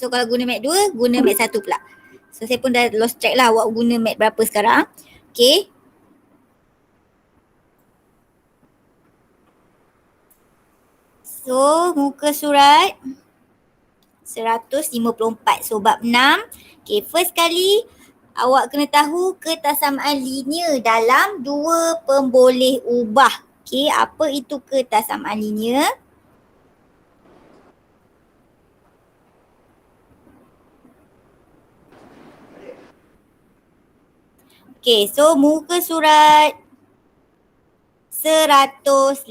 So kalau guna mat 2, guna mat 1 pula. So saya pun dah lost track lah awak guna mat berapa sekarang. Okay. So muka surat 154. So bab 6. Okay, first kali awak kena tahu keutamaan linear dalam dua pemboleh ubah. Okay, apa itu keutamaan linear? Okay, so muka surat 156.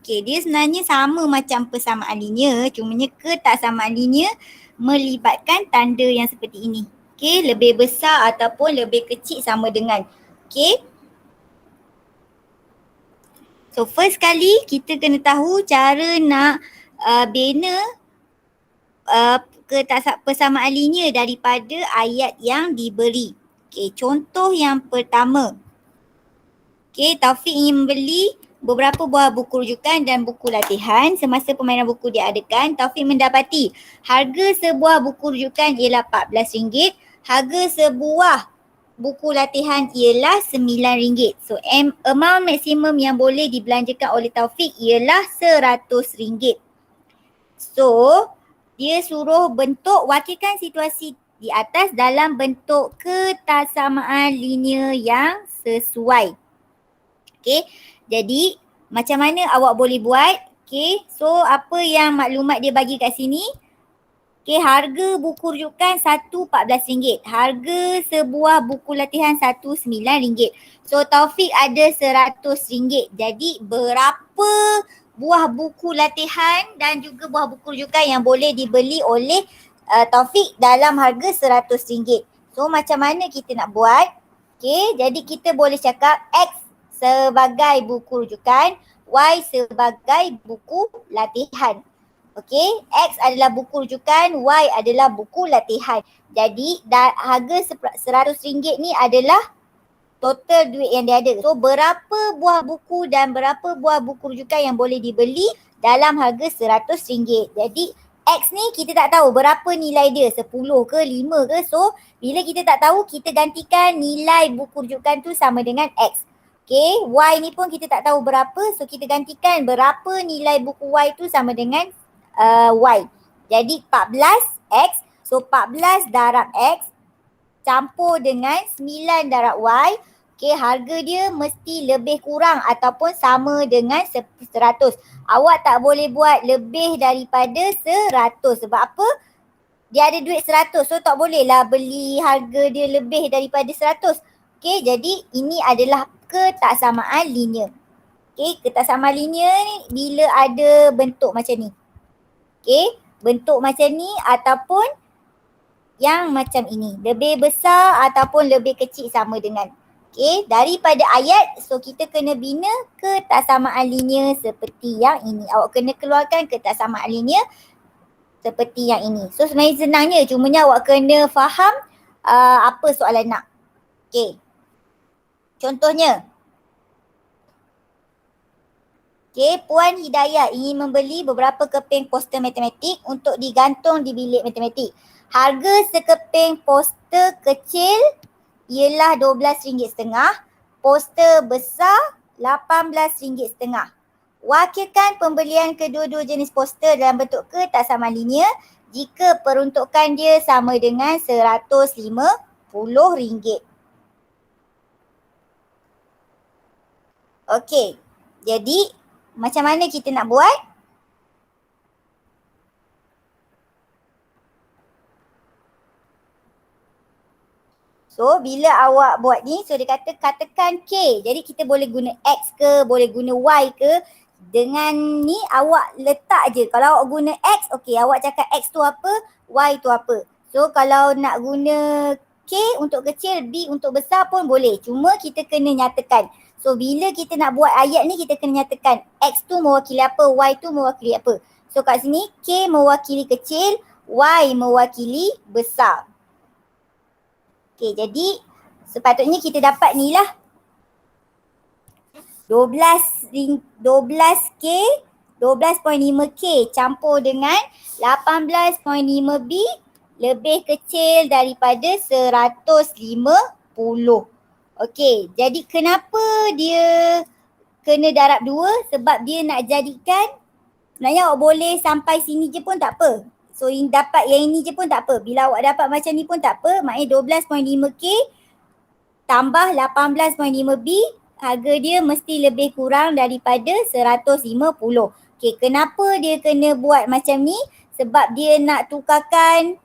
Okay, dia sebenarnya sama macam persamaan linear, cumanya keutamaan linear melibatkan tanda yang seperti ini. Okay, lebih besar ataupun lebih kecil sama dengan. Okay. So first kali kita kena tahu cara nak bina persamaan linear daripada ayat yang diberi. Okay, contoh yang pertama. Okay, Taufik ingin membeli beberapa buah buku rujukan dan buku latihan. Semasa permainan buku diadakan, Taufik mendapati harga sebuah buku rujukan ialah RM14. Harga sebuah buku latihan ialah RM9. So, amount maksimum yang boleh dibelanjakan oleh Taufik ialah RM100. So, dia suruh bentuk wakilkan situasi di atas dalam bentuk keutamaan linear yang sesuai. Okay, jadi macam mana awak boleh buat? Okay, so apa yang maklumat dia bagi kat sini? Okay, harga buku rujukan RM1.14. Harga sebuah buku latihan RM9. So Taufik ada RM100. Jadi berapa buah buku latihan dan juga buah buku rujukan yang boleh dibeli oleh Taufik dalam harga RM100? So macam mana kita nak buat? Okay, jadi kita boleh cakap X sebagai buku rujukan, Y sebagai buku latihan. Okey, X adalah buku rujukan, Y adalah buku latihan. Jadi harga RM100 ni adalah total duit yang dia ada. So berapa buah buku dan berapa buah buku rujukan yang boleh dibeli dalam harga RM100. Jadi X ni kita tak tahu berapa nilai dia, 10 ke 5 ke. So bila kita tak tahu, kita gantikan nilai buku rujukan tu sama dengan X. Okay, Y ni pun kita tak tahu berapa, so kita gantikan berapa nilai buku Y tu sama dengan Y. Jadi 14X, so 14 darab X campur dengan 9 darab Y. Okay, harga dia mesti lebih kurang ataupun sama dengan 100. Awak tak boleh buat lebih daripada 100. Sebab apa? Dia ada duit 100, so tak boleh lah beli harga dia lebih daripada 100. Okay, jadi ini adalah ketaksamaan linear. Okay, ketaksamaan linear ni bila ada bentuk macam ni. Okay, bentuk macam ni ataupun yang macam ini. Lebih besar ataupun lebih kecil sama dengan. Okay, daripada ayat, so kita kena bina ketaksamaan linear seperti yang ini. Awak kena keluarkan ketaksamaan linear seperti yang ini. So sebenarnya senangnya, cumanya awak kena faham apa soalan nak. Okay. Contohnya, okay, Puan Hidayah ingin membeli beberapa keping poster matematik untuk digantung di bilik matematik. Harga sekeping poster kecil ialah RM12.50, poster besar RM18.50. Wakilkan pembelian kedua-dua jenis poster dalam bentuk ketaksamaan linear jika peruntukan dia sama dengan RM150. Okey, jadi macam mana kita nak buat? So bila awak buat ni, so dia kata katakan K. Jadi kita boleh guna X ke, boleh guna Y ke. Dengan ni awak letak je. Kalau awak guna X, okey, awak cakap X tu apa, Y tu apa. So kalau nak guna K untuk kecil, B untuk besar pun boleh. Cuma kita kena nyatakan. So bila kita nak buat ayat ni, kita kena nyatakan X tu mewakili apa, Y tu mewakili apa. So kat sini K mewakili kecil, Y mewakili besar. Okay, jadi sepatutnya kita dapat ni lah. 12K 12.5K campur dengan 18.5B lebih kecil daripada 150. Okey, jadi kenapa dia kena darab 2? Sebab dia nak jadikan, sebenarnya awak boleh sampai sini je pun tak apa. So dapat yang ini je pun tak apa. Bila awak dapat macam ni pun tak apa. Maknanya 12.5K tambah 18.5B, harga dia mesti lebih kurang daripada 150. Okey, kenapa dia kena buat macam ni? Sebab dia nak tukarkan,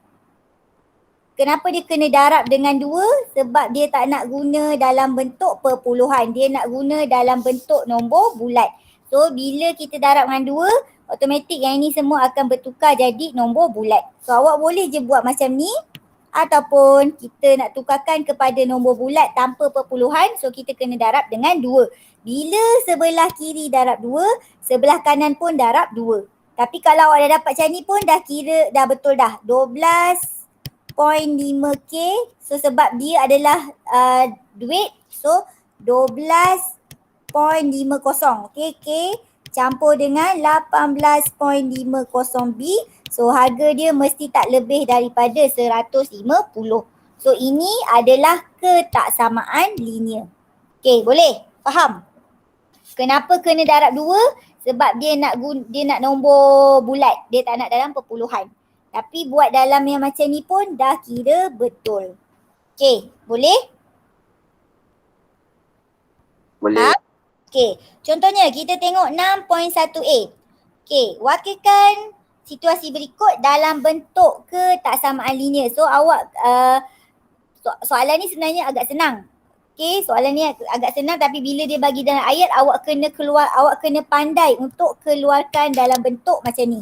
kenapa dia kena darab dengan 2? Sebab dia tak nak guna dalam bentuk perpuluhan. Dia nak guna dalam bentuk nombor bulat. So bila kita darab dengan 2, automatik yang ini semua akan bertukar jadi nombor bulat. So awak boleh je buat macam ni. Ataupun kita nak tukarkan kepada nombor bulat tanpa perpuluhan. So kita kena darab dengan 2. Bila sebelah kiri darab 2, sebelah kanan pun darab 2. Tapi kalau awak dah dapat macam ni pun dah kira dah betul dah. 12.5K. So sebab dia adalah duit. So 12.50. Okay, K campur dengan 18.50B. So harga dia mesti tak lebih daripada 150. So ini adalah ketaksamaan linear. Okay, boleh? Faham? Kenapa kena darab 2? Sebab dia nak nombor bulat. Dia tak nak dalam perpuluhan. Tapi buat dalam yang macam ni pun dah kira betul. Okay, boleh? Boleh. Okay, contohnya kita tengok 6.1a. Okay, wakilkan situasi berikut dalam bentuk ketaksamaan linear. So awak, soalan ni sebenarnya agak senang. Okay, soalan ni agak senang tapi bila dia bagi dalam ayat, awak kena pandai untuk keluarkan dalam bentuk macam ni.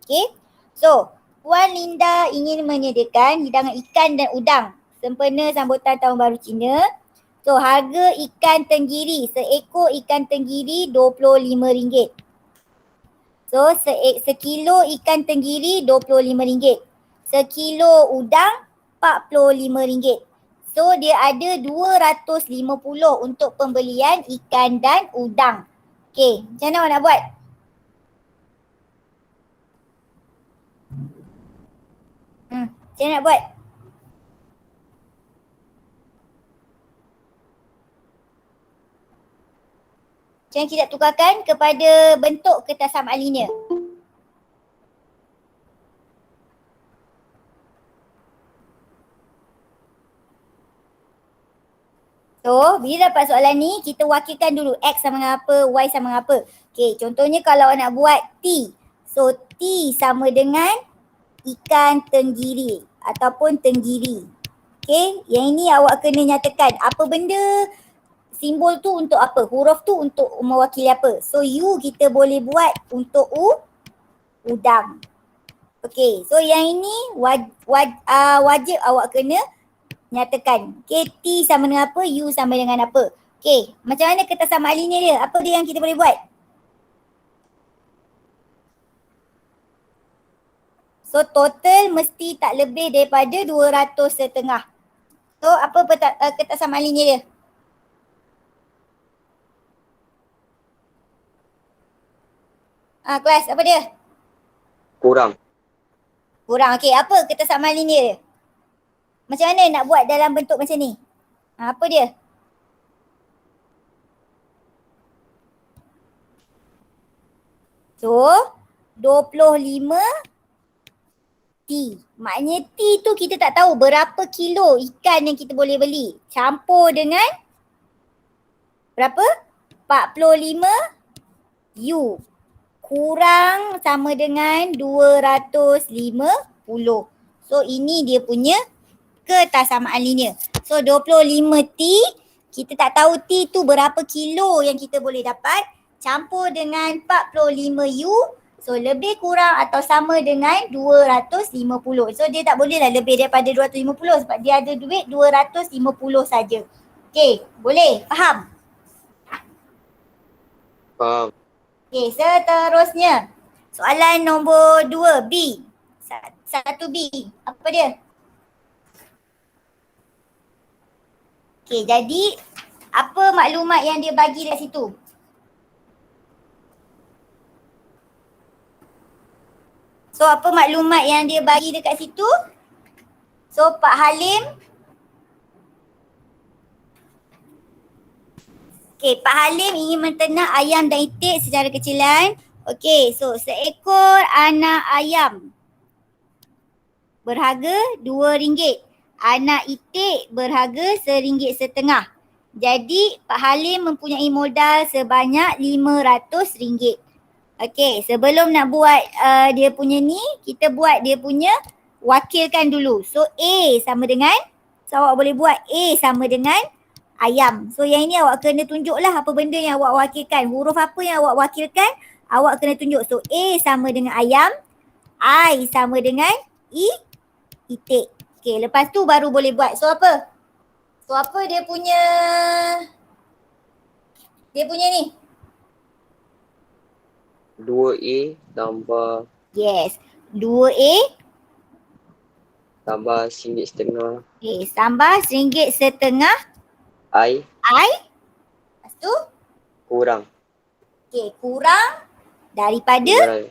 Okay, so Puan Linda ingin menyediakan hidangan ikan dan udang sempena sambutan Tahun Baru Cina. So harga ikan tenggiri, seekor ikan tenggiri RM25. So sekilo ikan tenggiri RM25. Sekilo udang RM45. So dia ada 250 untuk pembelian ikan dan udang. Okay, macam mana awak nak buat? Macam mana nak buat? Macam mana kita tukarkan kepada bentuk ketaksamaan linear? So, bila dapat soalan ni, kita wakilkan dulu X sama dengan apa, Y sama dengan apa. Okay, contohnya kalau nak buat T. So, T sama dengan ikan tenggiri ataupun tenggiri. Okay, yang ini awak kena nyatakan apa benda, simbol tu untuk apa, huruf tu untuk mewakili apa. So, U kita boleh buat untuk udang. Okay, so yang ini wajib awak kena nyatakan. Okay, T sama dengan apa, U sama dengan apa. Okay, macam mana ketaksamaan linear dia? Apa dia yang kita boleh buat? So total mesti tak lebih daripada 200.5. So apa ketaksamaan linear dia? Kelas, apa dia? Kurang. Kurang, okay. Apa ketaksamaan linear dia? Macam mana nak buat dalam bentuk macam ni? Apa dia? So, 25 T. Maknanya T tu kita tak tahu berapa kilo ikan yang kita boleh beli. Campur dengan berapa? 45 U. Kurang sama dengan 250. So, ini dia punya ketaksamaan linear. So 25T, kita tak tahu T tu berapa kilo yang kita boleh dapat, campur dengan 45U, so lebih kurang atau sama dengan 250. So dia tak boleh lah lebih daripada 250 sebab dia ada duit 250 saja. Okay, boleh? Faham? Faham. Okay, seterusnya. Soalan nombor 2, B. 1B. Apa dia? Okay, jadi apa maklumat yang dia bagi dekat situ? So apa maklumat yang dia bagi dekat situ? So Pak Halim. Okay, Pak Halim ingin menternak ayam dan itik secara kecilan. Okay, so seekor anak ayam berharga RM2. Anak itik berharga RM1.50. Jadi Pak Halim mempunyai modal sebanyak RM500. Okey, sebelum nak buat dia punya ni, kita buat dia punya wakilkan dulu. So A sama dengan, so awak boleh buat A sama dengan ayam. So yang ini awak kena tunjuklah apa benda yang awak wakilkan. Huruf apa yang awak wakilkan, awak kena tunjuk. So A sama dengan ayam, I sama dengan itik. Okey, lepas tu baru boleh buat. So apa? So apa dia punya ni? 2A tambah Yes. 2A tambah RM1.50. okay, tambah RM1.50 I I. Lepas tu kurang okay, kurang daripada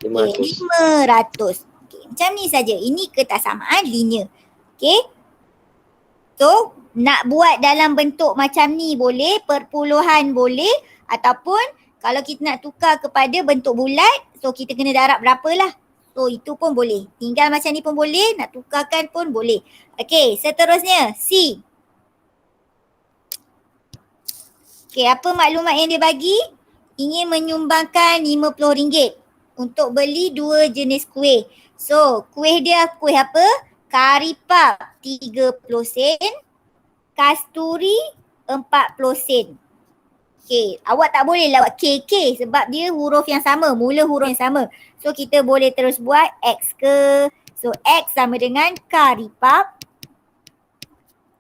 RM500. Okay, macam ni saja. Ini ketaksamaan linear. Okay. So nak buat dalam bentuk macam ni boleh, perpuluhan boleh, ataupun kalau kita nak tukar kepada bentuk bulat, so kita kena darab berapalah. So itu pun boleh. Tinggal macam ni pun boleh, nak tukarkan pun boleh. Okay, seterusnya C. Okay, apa maklumat yang dia bagi? Ingin menyumbangkan RM50 untuk beli 2 jenis kuih. So kuih dia kuih apa? Kari puff 30 sen, kasturi 40 sen. Okay, awak tak boleh lawat KK sebab dia huruf yang sama, mula huruf yang sama. So kita boleh terus buat X ke. So X sama dengan kari puff,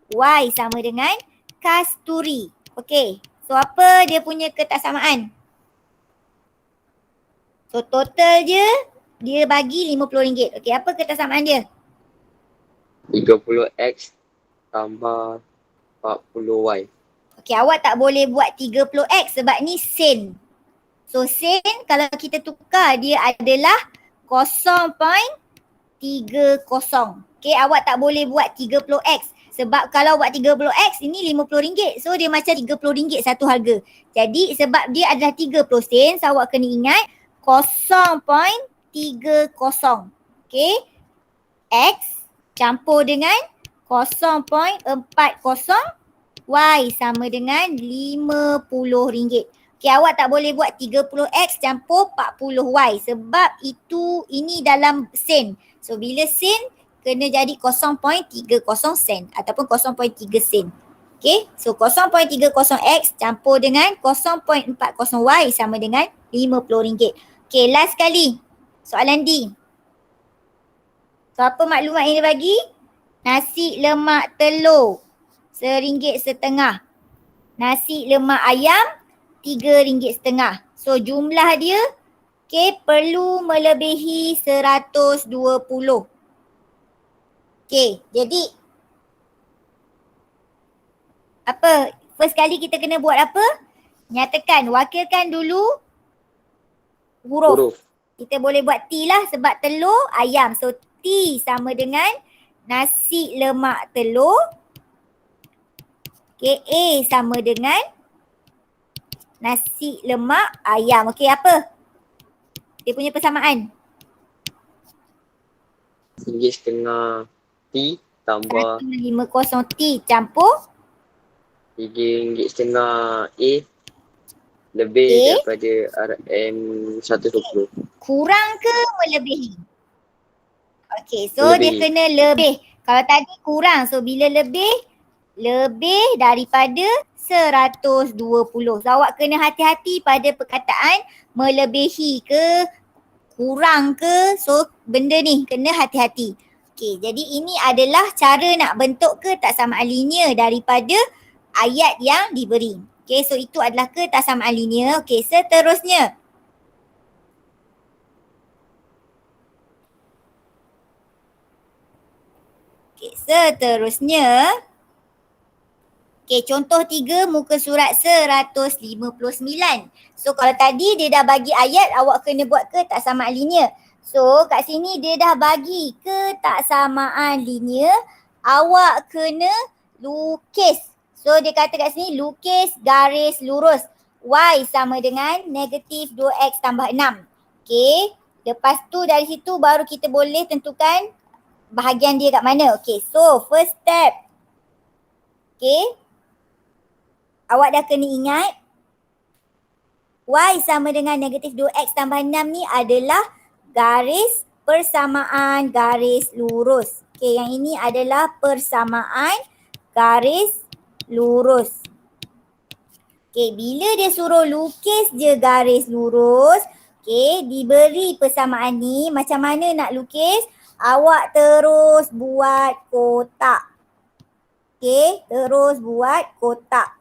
Y sama dengan kasturi. Okay, so apa dia punya ketaksamaan? So total je dia bagi RM50. Okay, apa ketaksamaan dia? 30X tambah 40Y. Okay, awak tak boleh buat 30X sebab ni sen. So sen kalau kita tukar dia adalah 0.30. Okay, awak tak boleh buat 30X. Sebab kalau buat 30X ini RM50. So dia macam RM30 satu harga. Jadi sebab dia adalah 30 sen, so awak kena ingat 0.30. Okay. X campur dengan 0.40. Y sama dengan RM50. Okay, awak tak boleh buat 30X campur 40Y sebab ini dalam sen. So bila sen kena jadi 0.30 sen ataupun 0.3 sen. Okay, so 0.30X campur dengan 0.40Y sama dengan RM50. Okay, last kali. Soalan D. So apa maklumat yang dia bagi? Nasi lemak telur RM1.50. Nasi lemak ayam RM3.50. So jumlah dia okay, perlu melebihi 120. Okay, jadi apa? First kali kita kena buat apa? Nyatakan, wakilkan dulu huruf. Kita boleh buat T lah sebab telur ayam. So T sama dengan nasi lemak telur. Okay, A sama dengan nasi lemak ayam. Okay, apa? Dia punya persamaan. RM1.50 T tambah 150 T campur RM3.50 A lebih daripada RM120. Kurang ke melebihi? Okay, so dia kena lebih. Kalau tadi kurang, so bila lebih daripada 120. So awak kena hati-hati pada perkataan melebihi ke, kurang ke. So benda ni kena hati-hati. Okay, jadi ini adalah cara nak bentuk ketaksamaan linear daripada ayat yang diberi. Okay, so itu adalah ketaksamaan linear. Okay, seterusnya. Okay, seterusnya. Okay, contoh 3 muka surat 159. So kalau tadi dia dah bagi ayat, awak kena buat ketaksamaan linear. So kat sini dia dah bagi ketaksamaan linear. Awak kena lukis. So dia kata kat sini lukis garis lurus. Y sama dengan negatif 2x tambah 6. Okay. Lepas tu dari situ baru kita boleh tentukan bahagian dia kat mana. Okay. So first step. Okay. Awak dah kena ingat Y sama dengan negatif 2x tambah 6 ni adalah garis persamaan garis lurus. Okay, yang ini adalah persamaan garis lurus. Okay, bila dia suruh lukis je garis lurus, okay, diberi persamaan ni, macam mana nak lukis? Awak terus buat kotak. Okay, terus buat kotak.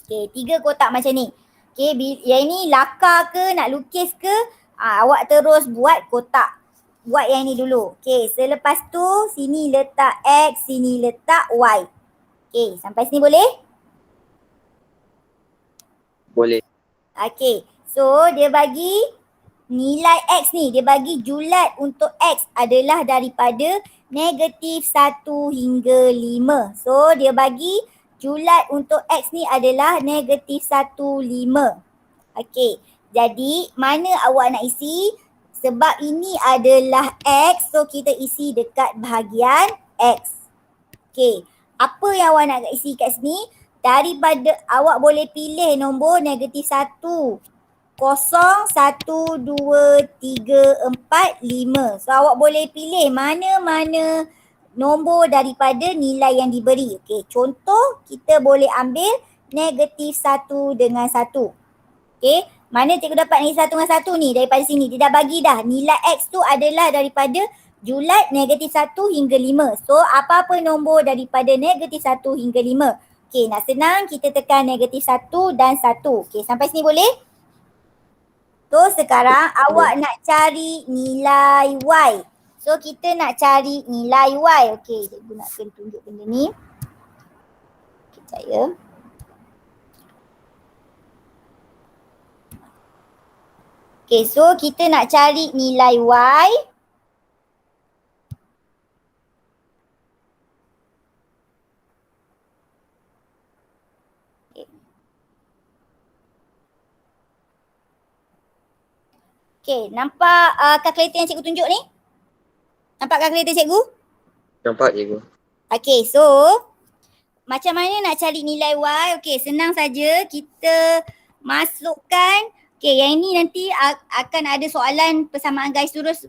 Okay, 3 kotak macam ni. Okay, yang ni lakar ke, nak lukis ke, awak terus buat kotak. Buat yang ni dulu. Okay, selepas tu sini letak X, sini letak Y. Okay, sampai sini boleh? Boleh. Okay, so dia bagi nilai X ni, dia bagi julat untuk X adalah daripada negatif 1 hingga 5. So dia bagi julat untuk X ni adalah negatif 1, 5. Okey, jadi mana awak nak isi? Sebab ini adalah X, so kita isi dekat bahagian X. Okey, apa yang awak nak isi kat sini? Daripada awak boleh pilih nombor negatif 1, 0, 1, 2, 3, 4, 5. So awak boleh pilih mana-mana nombor daripada nilai yang diberi. Okey, contoh kita boleh ambil negatif 1 dengan 1. Okey, mana cikgu dapat negatif 1 dengan 1 ni? Daripada sini, dia dah bagi dah. Nilai X tu adalah daripada julat negatif 1 hingga 5. So apa-apa nombor daripada negatif 1 hingga 5. Okey, nak senang kita tekan negatif 1 dan 1. Okey, sampai sini boleh? So sekarang awak nak cari nilai Y. So kita nak cari nilai Y. Okey, cikgu nak kena tunjuk benda ni. Sekejap ya. Okey, so kita nak cari nilai Y. Okey, nampak kalkulator yang cikgu tunjuk ni? Nampak kalkulator cikgu? Nampak cikgu. Okey, so macam mana nak cari nilai Y? Okey, senang saja. Kita masukkan, okey, yang ini nanti akan ada soalan persamaan garis lurus,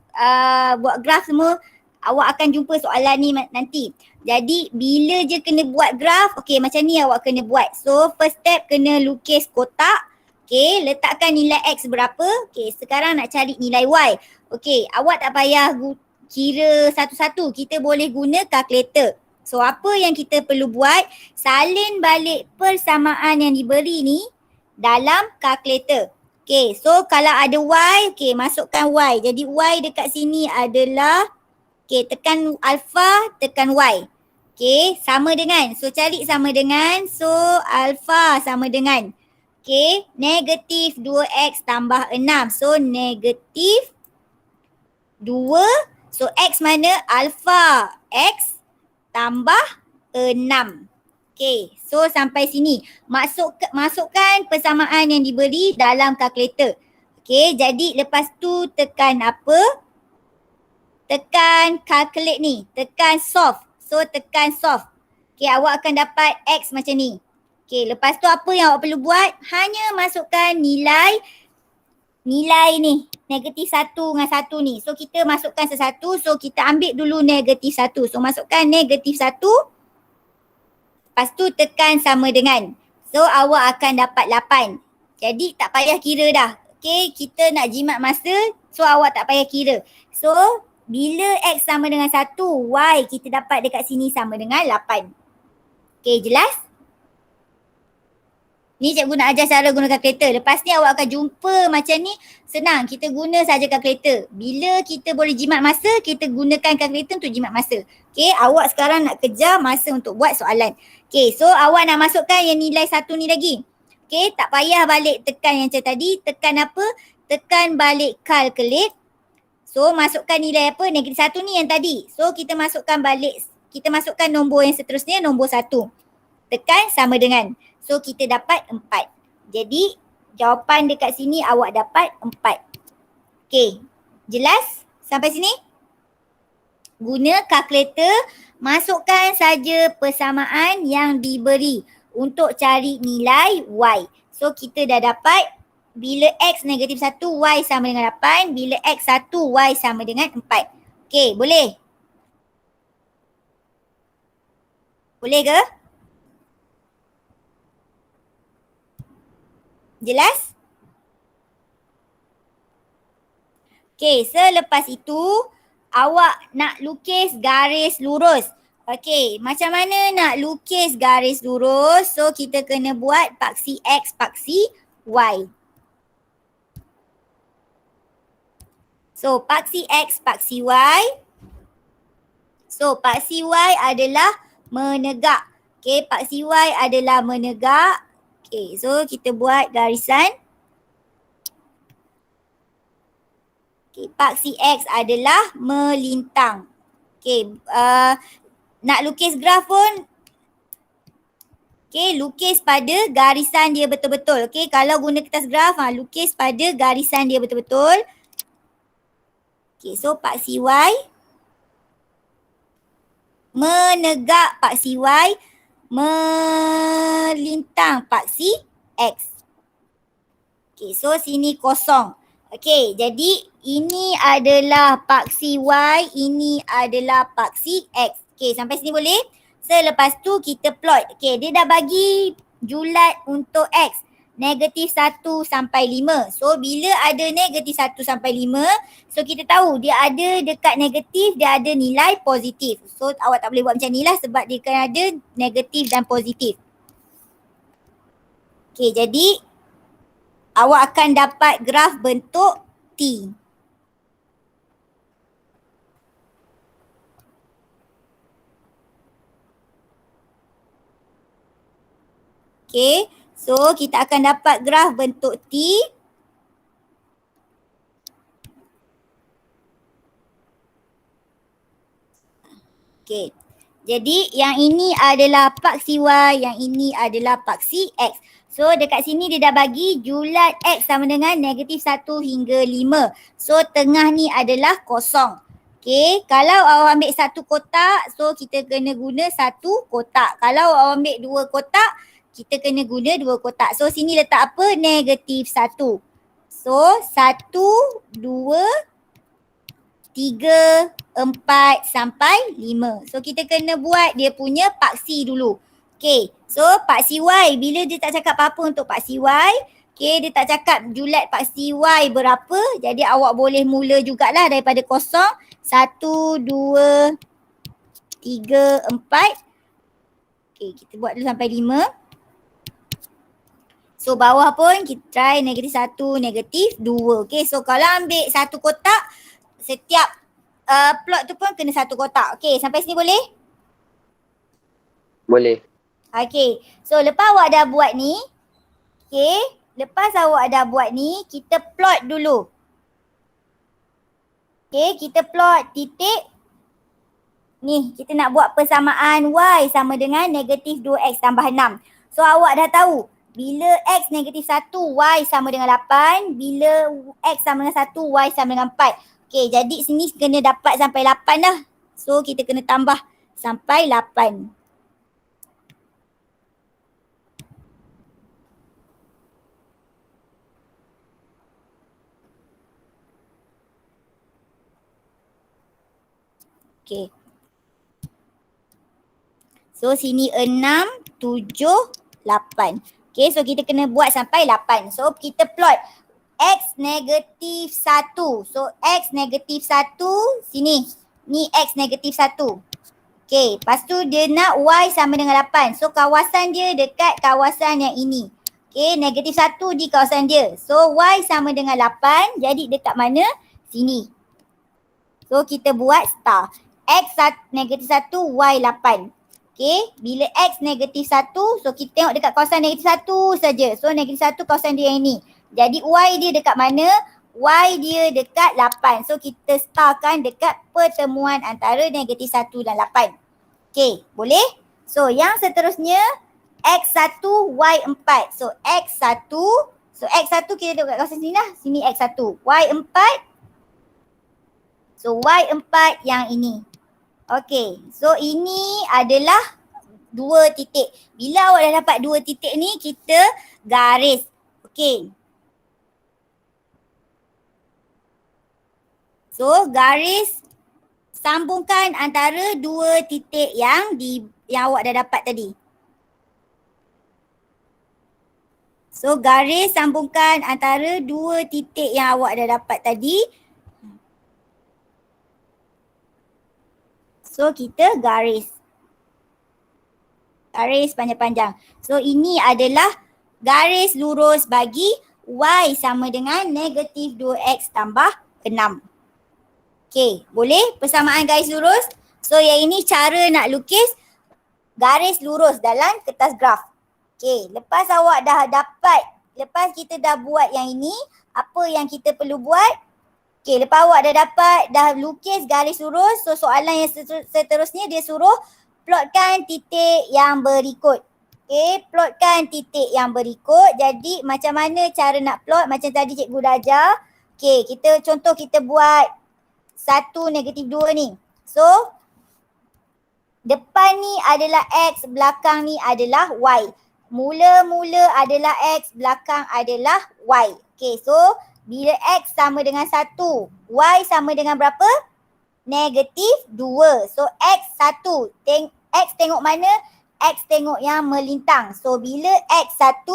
buat graf semua. Awak akan jumpa soalan ni nanti. Jadi bila je kena buat graf, okey macam ni awak kena buat. So first step kena lukis kotak. Okey, letakkan nilai X berapa. Okey, sekarang nak cari nilai Y. Okey, awak tak payah kira satu-satu. Kita boleh guna kalkulator. So apa yang kita perlu buat, salin balik persamaan yang diberi ni dalam kalkulator. Okay, so kalau ada Y, okay, masukkan Y. Jadi Y dekat sini adalah, okay, tekan alpha, tekan Y. Okay, sama dengan, so cari sama dengan, so alpha sama dengan, okay, negatif 2X tambah 6. So negatif 2, so X mana? Alpha X tambah 6. Okay, so sampai sini. Masukkan persamaan yang diberi dalam kalkulator. Okay, jadi lepas tu tekan apa? Tekan calculate ni. Tekan solve. So tekan solve. Okay, awak akan dapat X macam ni. Okay, lepas tu apa yang awak perlu buat? Hanya masukkan nilai ni. Negatif 1 dengan 1 ni. So kita masukkan sesatu. So kita ambil dulu negatif 1. So masukkan negatif 1. Lepas tu tekan sama dengan. So awak akan dapat 8. Jadi tak payah kira dah. Okay, kita nak jimat masa. So awak tak payah kira. So bila X sama dengan 1, Y kita dapat dekat sini sama dengan 8. Okay, jelas? Ni cikgu nak ajar cara guna kalkulator. Lepas ni awak akan jumpa macam ni. Senang, kita guna saja kalkulator. Bila kita boleh jimat masa, kita gunakan kalkulator untuk jimat masa. Okay, awak sekarang nak kejar masa untuk buat soalan. Okay, so awak nak masukkan yang nilai 1 ni lagi. Okay, tak payah balik tekan yang macam tadi. Tekan apa? Tekan balik calculate. So masukkan nilai apa? Negatif 1 ni yang tadi. So kita masukkan balik, kita masukkan nombor yang seterusnya, nombor 1. Tekan sama dengan. So kita dapat 4. Jadi jawapan dekat sini awak dapat 4. Okay, jelas sampai sini? Guna kalkulator, masukkan saja persamaan yang diberi untuk cari nilai Y. So kita dah dapat bila X negatif 1, Y sama dengan 8. Bila X 1, Y sama dengan 4. Okay, boleh? Boleh ke? Jelas? Okay, selepas itu awak nak lukis garis lurus. Okay, macam mana nak lukis garis lurus? So kita kena buat paksi X, paksi Y. So paksi X, paksi Y. So paksi Y adalah menegak. Okay, paksi Y adalah menegak. Okay, so kita buat garisan. Okay, paksi X adalah melintang. Okay, nak lukis graf pun, okay, lukis pada garisan dia betul-betul. Okay, kalau guna kertas graf, lukis pada garisan dia betul-betul. Okay, so paksi Y menegak, paksi Y melintang, paksi X. Okay, so sini kosong. Okay, jadi ini adalah paksi Y, ini adalah paksi X. Okay, sampai sini boleh? Selepas tu kita plot. Okay, dia dah bagi julat untuk X. Negatif 1 sampai 5. So bila ada negatif 1 sampai 5, so kita tahu dia ada dekat negatif, dia ada nilai positif. So awak tak boleh buat macam ni lah sebab dia kan ada negatif dan positif. Okay, jadi awak akan dapat graf bentuk T. Okay, so kita akan dapat graf bentuk T. Okay, jadi yang ini adalah paksi Y, yang ini adalah paksi X. So dekat sini dia dah bagi julat X sama dengan negatif 1 hingga 5. So tengah ni adalah kosong. Okay, kalau awak ambil satu kotak, so kita kena guna satu kotak. Kalau awak ambil dua kotak, kita kena guna dua kotak. So sini letak apa? Negatif 1. So 1, 2, 3, 4 sampai 5. So kita kena buat dia punya paksi dulu. Okay, so paksi Y, bila dia tak cakap apa-apa untuk paksi Y, okay, dia tak cakap julat paksi Y berapa, jadi awak boleh mula jugalah daripada kosong. 1, 2, 3, 4. Okay, kita buat dulu sampai 5. So bawah pun kita try negatif 1, negatif 2. Okay, so kalau ambil satu kotak, setiap plot tu pun kena satu kotak. Okay, sampai sini boleh? Boleh. Okay, so lepas awak dah buat ni, okay, lepas awak dah buat ni, kita plot dulu. Okay, kita plot titik. Ni, kita nak buat persamaan Y sama dengan negatif 2X tambah 6. So awak dah tahu, bila X negatif 1, Y sama dengan 8. Bila X sama dengan 1, Y sama dengan 4. Okay, jadi sini kena dapat sampai 8 dah. So kita kena tambah sampai 8. Okay. So sini 6, 7, 8. Okay, so kita kena buat sampai 8. So kita plot X negatif 1. So X negatif 1 sini. Ni X negatif 1. Okay, lepas tu dia nak Y sama dengan 8. So kawasan dia dekat kawasan yang ini. Okay, negatif 1 di kawasan dia. So Y sama dengan 8. Jadi dekat mana? Sini. So kita buat star. X negatif 1, Y 8. Okay, bila X negatif 1, so kita tengok dekat kawasan negatif 1 saja. So negatif 1 kawasan dia yang ini. Jadi Y dia dekat mana? Y dia dekat 8. So kita starkan dekat pertemuan antara negatif 1 dan 8. Okay, boleh? So yang seterusnya X1, Y4. So X1, kita duduk kat kawasan sini lah. Sini X1. Y4. So Y4 yang ini. Okay, so ini adalah 2 titik. Bila awak dah dapat 2 titik ni, kita garis. Okay. So garis sambungkan antara 2 titik yang awak dah dapat tadi. So garis sambungkan antara 2 titik yang awak dah dapat tadi. So kita garis. Garis panjang-panjang. So ini adalah garis lurus bagi Y sama dengan negatif 2X tambah 6. Okay, boleh persamaan garis lurus? So yang ini cara nak lukis garis lurus dalam kertas graf. Okay, lepas awak dah dapat, lepas kita dah buat yang ini, apa yang kita perlu buat? Okay, lepas awak dah lukis garis lurus, so soalan yang seterusnya dia suruh plotkan titik yang berikut. Okay, plotkan titik yang berikut. Jadi macam mana cara nak plot? Macam tadi cikgu dah ajar. Okay, contoh kita buat 1, negatif 2 ni. So, depan ni adalah X, belakang ni adalah Y. Mula-mula adalah X, belakang adalah Y. Okay, so bila X sama dengan 1, Y sama dengan berapa? Negatif 2. So X1, X tengok mana? X tengok yang melintang. So bila X1,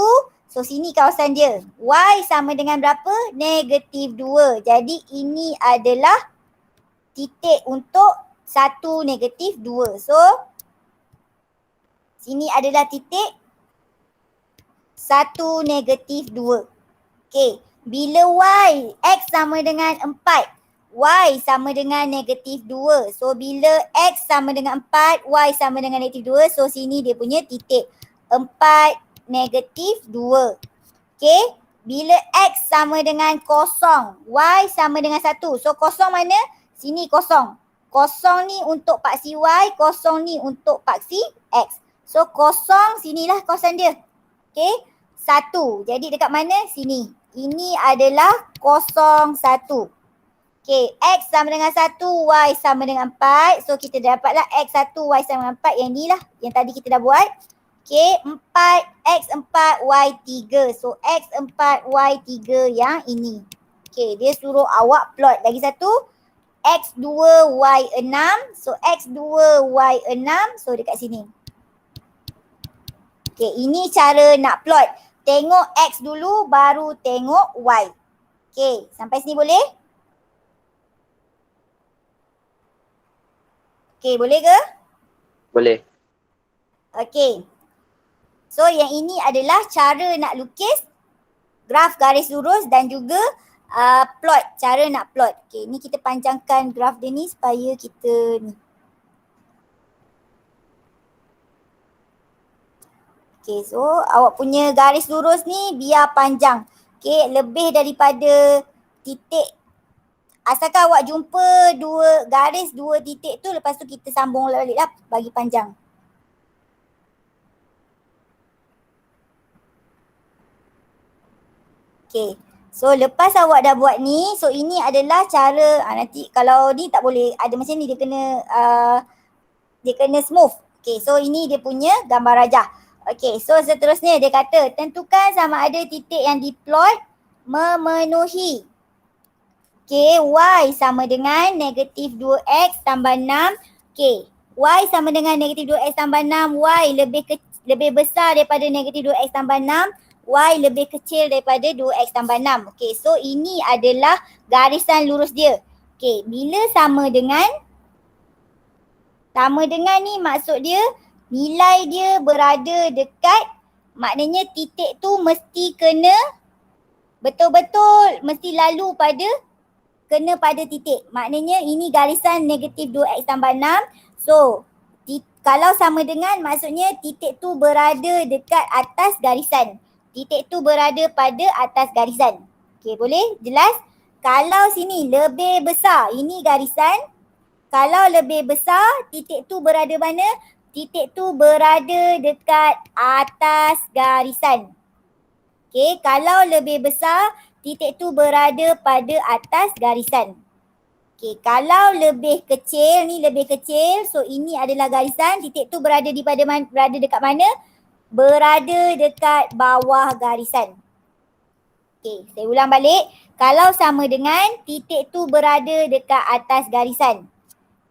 so sini kawasan dia. Y sama dengan berapa? Negatif 2. Jadi ini adalah titik untuk 1, negatif 2. So sini adalah titik 1, negatif 2. Okay. Bila Y, X sama dengan 4, Y sama dengan negatif 2. So bila X sama dengan 4, Y sama dengan negatif 2. So sini dia punya titik 4, negatif 2. Okay. Bila X sama dengan 0, Y sama dengan 1. So kosong mana? Sini kosong. Kosong ni untuk paksi Y, kosong ni untuk paksi X. So kosong, sinilah kawasan dia. Okay. 1. Jadi dekat mana? Sini. Ini adalah 0, 1. Okay, X sama dengan 1, Y sama dengan 4. So kita dapatlah X1, Y sama dengan 4. Yang ni lah, yang tadi kita dah buat. Okay, 4, X4, Y3. So X4, Y3 yang ini. Okay, dia suruh awak plot. Lagi satu, X2, Y6. So X2, Y6. So dekat sini. Okay, ini cara nak plot. Tengok X dulu, baru tengok Y. Okay, sampai sini boleh? Okay, boleh ke? Boleh. Okay. So yang ini adalah cara nak lukis graf garis lurus dan juga plot, cara nak plot. Okay, ni kita panjangkan graf dia ni supaya kita ni. Okay, so awak punya garis lurus ni biar panjang. Okay, lebih daripada titik. Asalkan awak jumpa 2 garis, 2 titik tu, lepas tu kita sambung balik lah bagi panjang. Okay, so lepas awak dah buat ni, so ini adalah cara, nanti kalau ni tak boleh, ada macam ni, dia kena smooth. Okay, so ini dia punya gambar rajah. Okay, so seterusnya dia kata tentukan sama ada titik yang diplot memenuhi. Okay, Y sama dengan negatif 2X tambah 6. Okay, Y sama dengan negatif 2X tambah 6. Y lebih besar daripada negatif 2X tambah 6. Y lebih kecil daripada 2X tambah 6. Okay, so ini adalah garisan lurus dia. Okay, bila sama dengan ni maksud dia nilai dia berada dekat, maknanya titik tu mesti kena betul-betul mesti lalu kena pada titik. Maknanya ini garisan negatif 2X tambah 6. So kalau sama dengan maksudnya titik tu berada dekat atas garisan. Titik tu berada pada atas garisan. Okay, boleh? Jelas? Kalau sini lebih besar, ini garisan. Kalau lebih besar, titik tu berada mana? Titik tu berada dekat atas garisan. Okey, kalau lebih besar, titik tu berada pada atas garisan. Okey, kalau lebih kecil, ni lebih kecil, so ini adalah garisan, titik tu berada berada dekat mana? Berada dekat bawah garisan. Okey, saya ulang balik. Kalau sama dengan titik tu berada dekat atas garisan.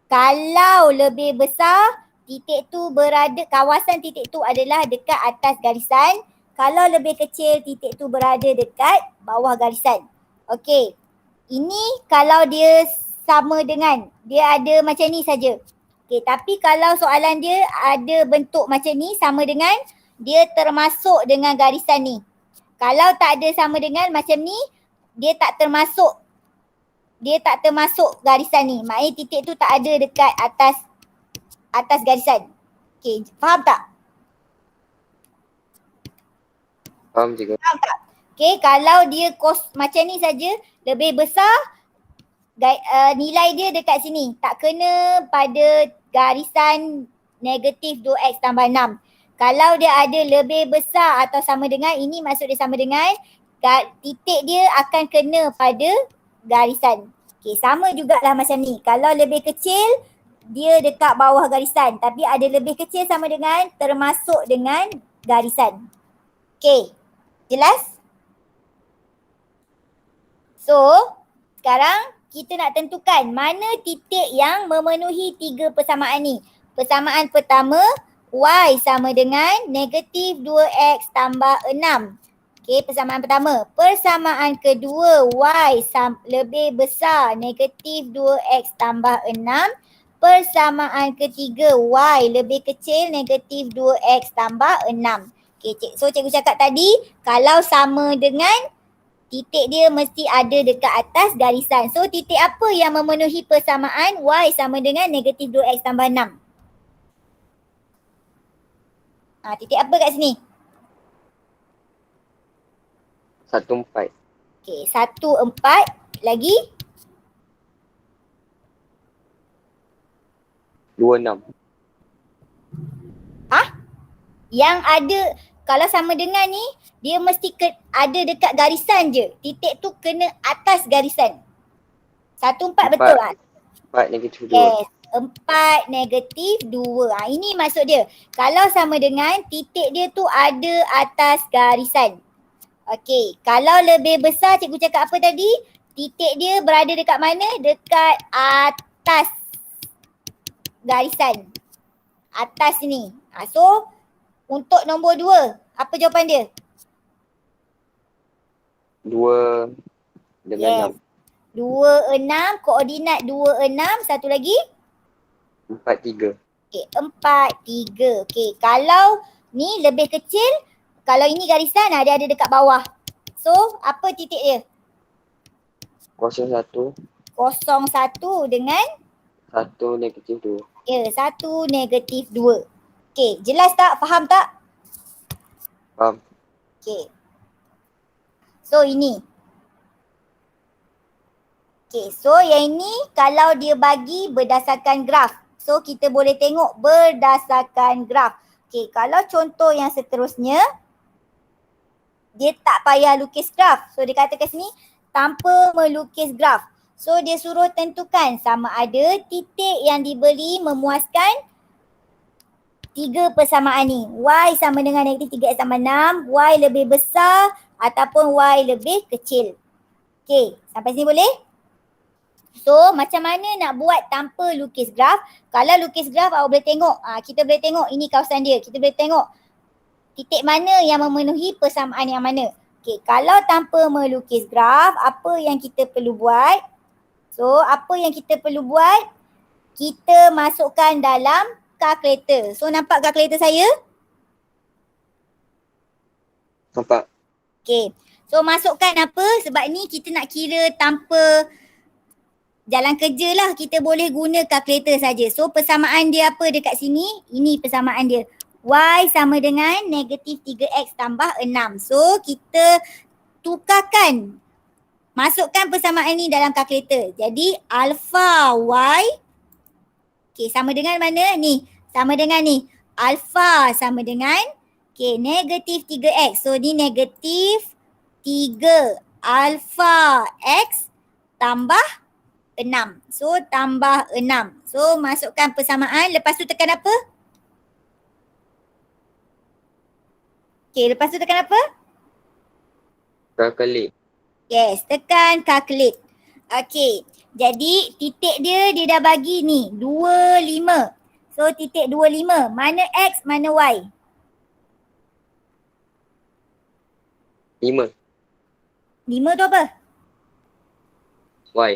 Kalau lebih besar, titik tu berada, kawasan titik tu adalah dekat atas garisan. Kalau lebih kecil, titik tu berada dekat bawah garisan. Okey, ini kalau dia sama dengan, dia ada macam ni saja. Okey, tapi kalau soalan dia ada bentuk macam ni, sama dengan, dia termasuk dengan garisan ni. Kalau tak ada sama dengan macam ni, dia tak termasuk garisan ni. Maknanya titik tu tak ada dekat atas garisan. Okey, faham tak? Faham cikgu. Faham tak? Okey, kalau dia macam ni saja, lebih besar, nilai dia dekat sini. Tak kena pada garisan negatif 2x tambah 6. Kalau dia ada lebih besar atau sama dengan, ini maksud dia sama dengan, titik dia akan kena pada garisan. Okey, sama jugalah macam ni. Kalau lebih kecil, dia dekat bawah garisan. Tapi ada lebih kecil sama dengan, termasuk dengan garisan. Okey, jelas? So, sekarang kita nak tentukan mana titik yang memenuhi 3 persamaan ni. Persamaan pertama, y sama dengan negatif 2x tambah 6. Okey, persamaan pertama. Persamaan kedua, y lebih besar negatif 2x tambah 6. Persamaan ketiga, y lebih kecil negatif 2x tambah 6. Okey, so cikgu cakap tadi, kalau sama dengan, titik dia mesti ada dekat atas garisan. So titik apa yang memenuhi persamaan y sama dengan negatif 2x tambah 6? Titik apa kat sini? 1, 4. Okey, 1, 4. Lagi? 2, 6. Yang ada, kalau sama dengan ni, dia mesti ada dekat garisan je. Titik tu kena atas garisan. 1, 4 betul lah. 4 negatif 2. Yes. 4 negatif 2. Ini maksud dia. Kalau sama dengan, titik dia tu ada atas garisan. Okey, kalau lebih besar, cikgu cakap apa tadi? Titik dia berada dekat mana? Dekat atas garisan. Atas ni. So, untuk nombor 2, apa jawapan dia? 2 dengan 6. 2, 6. Koordinat 2, 6. Satu lagi? 4, 3. Okey, 4, 3. Okey, kalau ni lebih kecil, kalau ini garisan, dia ada dekat bawah. So, apa titik dia? 0, 1. 0, 1 dengan? 1 negatif 2. Ya, 1 negatif 2. Okey, jelas tak? Faham tak? Faham. Okey. So, ini. Okey, so yang ini kalau dia bagi berdasarkan graf. So, kita boleh tengok berdasarkan graf. Okey, kalau contoh yang seterusnya, dia tak payah lukis graf. So, dia kata kat sini, tanpa melukis graf. So, dia suruh tentukan sama ada titik yang diberi memuaskan 3 persamaan ni. Y sama dengan negatif 3x tambah 6, Y lebih besar ataupun Y lebih kecil. Okey, sampai sini boleh? So, macam mana nak buat tanpa lukis graf? Kalau lukis graf, awak boleh tengok. Kita boleh tengok ini kawasan dia. Kita boleh tengok titik mana yang memenuhi persamaan yang mana. Okey, kalau tanpa melukis graf, apa yang kita perlu buat? So, apa yang kita perlu buat? Kita masukkan dalam kalkulator. So, nampak kalkulator saya? Nampak. Okey. So, masukkan apa? Sebab ni kita nak kira tanpa jalan kerja lah. Kita boleh guna kalkulator saja. So, persamaan dia apa dekat sini? Ini persamaan dia. Y sama dengan negatif 3x tambah 6. So, kita tukarkan Masukkan persamaan ni dalam kalkulator. Jadi alpha y, sama dengan mana ni? Sama dengan ni. Alpha sama dengan negatif 3x. So ni negatif 3 alpha x tambah 6. So tambah 6. So masukkan persamaan. Lepas tu tekan apa? Lepas tu tekan apa? Calculate. Yes, tekan calculate. Jadi titik dia dah bagi ni 25. So titik 25. Mana x, mana y? 5. 5 tu apa? Y.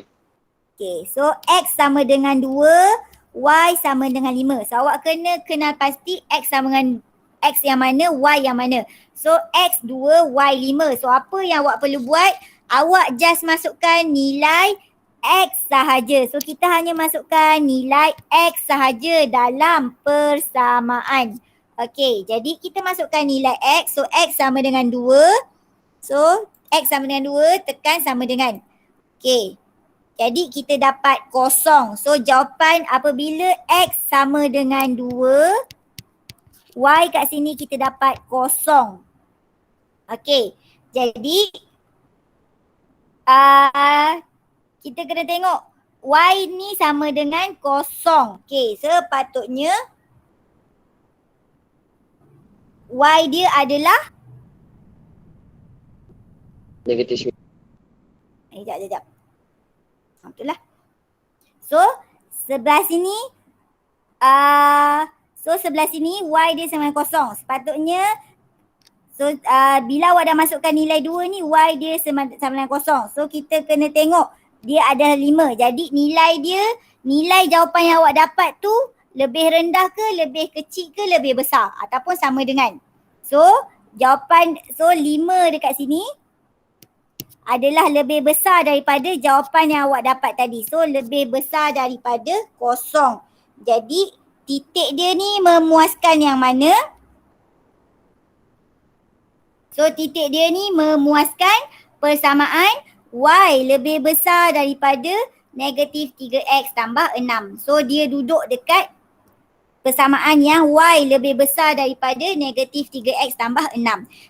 So x sama dengan 2, y sama dengan 5. So awak kena kenal pasti x sama dengan x yang mana, y yang mana. So x 2, y 5. So apa yang awak perlu buat? Awak just masukkan nilai x sahaja. So kita hanya masukkan nilai x sahaja dalam persamaan. Jadi kita masukkan nilai x. So x sama dengan 2. So x sama dengan 2 tekan sama dengan. Jadi kita dapat kosong. So jawapan apabila x sama dengan 2, y kat sini kita dapat kosong. Jadi kita kena tengok y ni sama dengan kosong. Sepatutnya y dia adalah Negatif 9. Sekejap. Betul lah. So sebelah sini sebelah sini y dia sama dengan kosong. Sepatutnya bila awak dah masukkan nilai 2 ni, y dia sama dengan kosong. So kita kena tengok dia adalah 5. Jadi nilai jawapan yang awak dapat tu lebih rendah ke, lebih kecil ke, lebih besar ataupun sama dengan. So 5 dekat sini adalah lebih besar daripada jawapan yang awak dapat tadi. So lebih besar daripada kosong. Jadi titik dia ni memuaskan yang mana? So titik dia ni memuaskan persamaan y lebih besar daripada negatif 3x tambah 6. So dia duduk dekat persamaan yang y lebih besar daripada negatif 3x tambah 6.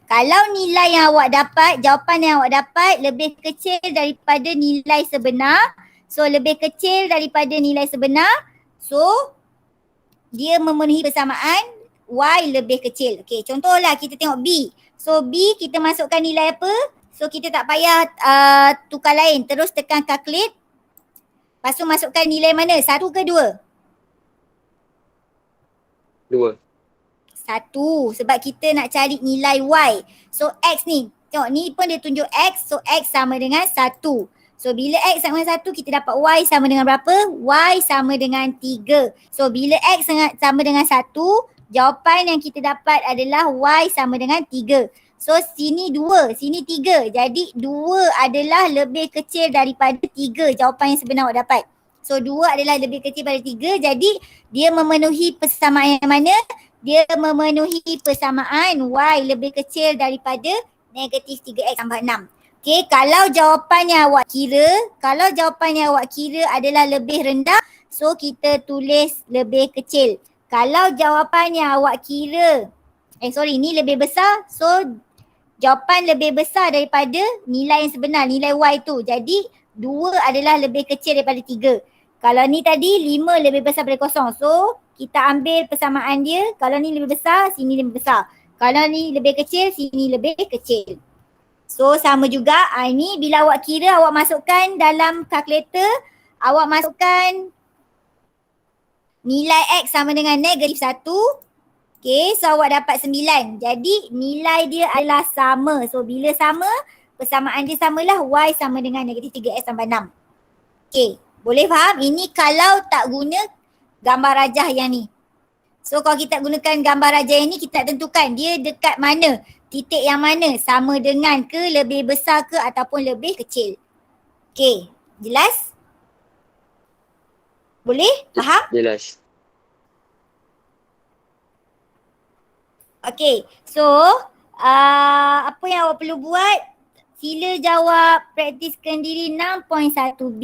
Kalau nilai yang awak dapat, jawapan yang awak dapat lebih kecil daripada nilai sebenar. So lebih kecil daripada nilai sebenar. So dia memenuhi persamaan y lebih kecil. Contohlah kita tengok B. So B kita masukkan nilai apa? So kita tak payah tukar lain. Terus tekan calculate. Lepas tu masukkan nilai mana? 1 ke 2? 2. 1 sebab kita nak cari nilai y. So x ni, tengok ni pun dia tunjuk x. So x sama dengan 1. So bila x sama dengan 1 kita dapat y sama dengan berapa? Y sama dengan 3. So bila x sama dengan 1, jawapan yang kita dapat adalah y sama dengan 3. So sini 2, sini 3. Jadi 2 adalah lebih kecil daripada 3 jawapan yang sebenar awak dapat. So 2 adalah lebih kecil daripada 3. Jadi dia memenuhi persamaan yang mana? Dia memenuhi persamaan y lebih kecil daripada negatif 3x tambah 6. Kalau jawapan yang awak kira, adalah lebih rendah, so kita tulis lebih kecil. Kalau jawapan yang awak kira, ni lebih besar, so jawapan lebih besar daripada nilai yang sebenar, nilai y tu. Jadi 2 adalah lebih kecil daripada 3. Kalau ni tadi 5 lebih besar daripada kosong. So kita ambil persamaan dia. Kalau ni lebih besar, sini lebih besar. Kalau ni lebih kecil, sini lebih kecil. So sama juga. Ini bila awak kira, awak masukkan dalam kalkulator. Awak masukkan nilai x sama dengan negatif 1. So awak dapat 9. Jadi nilai dia adalah sama. So bila sama, persamaan dia samalah y sama dengan negatif 3x tambah 6. Boleh faham? Ini kalau tak guna gambar rajah yang ni. So kalau kita gunakan gambar rajah yang ni, kita nak tentukan dia dekat mana, titik yang mana, sama dengan ke, lebih besar ke ataupun lebih kecil. Jelas? Boleh? Faham? Jelas. So apa yang awak perlu buat? Sila jawab praktiskan diri 6.1B,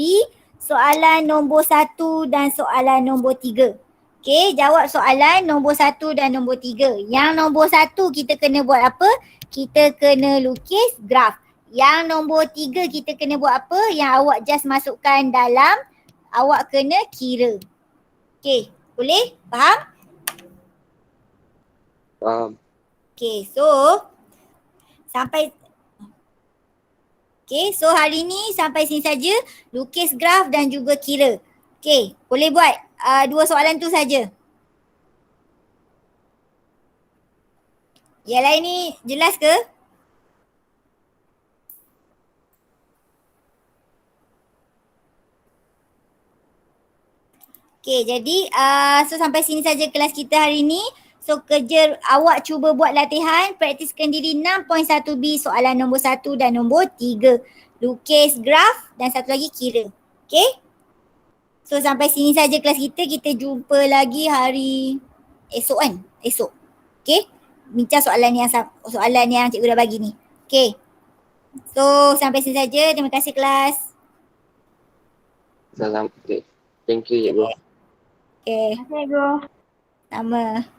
soalan nombor 1 dan soalan nombor 3. Okey, jawab soalan nombor 1 dan nombor 3. Yang nombor 1 kita kena buat apa? Kita kena lukis graf. Yang nombor 3 kita kena buat apa? Yang awak just masukkan dalam, awak kena kira. Okey, boleh? Faham? Faham. Okay, so hari ni sampai sini saja, lukis graf dan juga kira. Okay, boleh buat dua soalan tu saja. Yang lain ni jelas ke? Okay, jadi so sampai sini saja kelas kita hari ni. So kerja awak cuba buat latihan, praktiskan diri 6.1B soalan nombor 1 dan nombor 3. Lukis graf dan satu lagi kira. Okay? So sampai sini saja kelas kita. Kita jumpa lagi hari esok kan? Esok. Okay? Bincang soalan yang cikgu dah bagi ni. Okay. So sampai sini saja. Terima kasih kelas. Salam. Okay. Thank you, cikgu. Okay. Terima kasih, Cikgu. Sama.